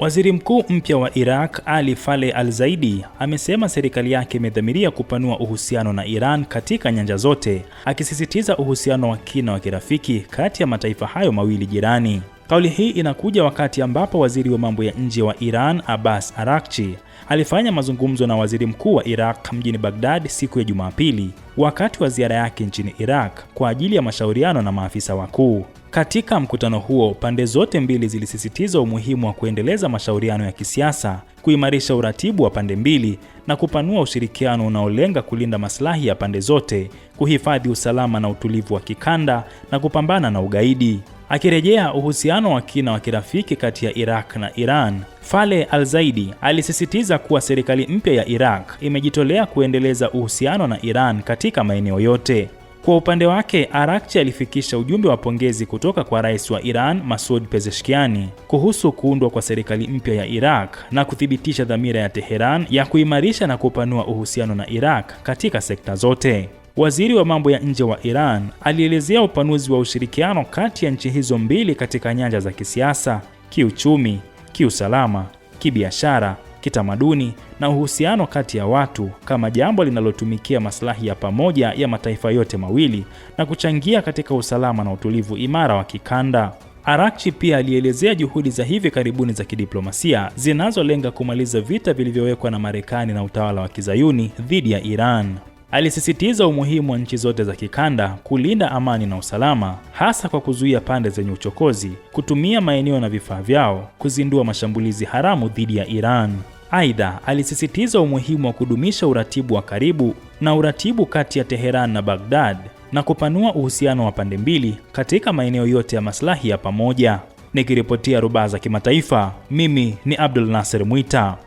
Waziri Mkuu mpya wa Iraq, Ali Faleh Al-Zaidi, amesema serikali yake imedhamiria kupanua uhusiano na Iran katika nyanja zote, akisisitiza uhusiano wa kina wa kirafiki kati ya mataifa hayo mawili jirani. Kauli hii inakuja wakati ambapo waziri wa mambo ya nje wa Iran, Abbas Araghchi, alifanya mazungumzo na waziri mkuu wa Iraq mjini Baghdad siku ya Jumapili, wakati wa ziara yake nchini Iraq kwa ajili ya mashauriano na maafisa wakuu. Katika mkutano huo, pande zote mbili zilisisitiza umuhimu wa kuendeleza mashauriano ya kisiasa, kuimarisha uratibu wa pande mbili na kupanua ushirikiano unaolenga kulinda maslahi ya pande zote, kuhifadhi usalama na utulivu wa kikanda na kupambana na ugaidi. Akirejea uhusiano wa kina wa kirafiki kati ya Iraq na Iran, Faleh Al-Zaidi alisisitiza kuwa serikali mpya ya Iraq imejitolea kuendeleza uhusiano na Iran katika maeneo yote. Kwa upande wake, Araghchi alifikisha ujumbe wa pongezi kutoka kwa Rais wa Iran, Masoud Pezeshkian, kuhusu kuundwa kwa serikali mpya ya Iraq na kuthibitisha dhamira ya Tehran ya kuimarisha na kupanua uhusiano na Iraq katika sekta zote. Waziri wa mambo ya nje wa Iran alielezea upanuzi wa ushirikiano kati ya nchi hizo mbili katika nyanja za kisiasa, kiuchumi, kiusalama, kibiashara, kitamaduni na uhusiano kati ya watu kama jambo linalotumikia maslahi ya pamoja ya mataifa yote mawili na kuchangia katika usalama na utulivu imara wa kikanda. Araghchi pia alielezea juhudi za hivi karibuni za kidiplomasia zinazolenga kumaliza vita vilivyowekwa na Marekani na utawala wa Kizayuni dhidi ya Iran. Alisisitiza umuhimu wa nchi zote za kikanda kulinda amani na usalama, hasa kwa kuzuia pande zenye uchokozi kutumia maeneo na vifaa vyao kuzindua mashambulizi haramu dhidi ya Iran. Aidha, alisisitiza umuhimu wa kudumisha uratibu wa karibu na uratibu kati ya Tehran na Baghdad na kupanua uhusiano wa pande mbili katika maeneo yote ya maslahi ya pamoja. Nikiripotia Rubaa za Kimataifa, mimi ni Abdul Nasser Mwita.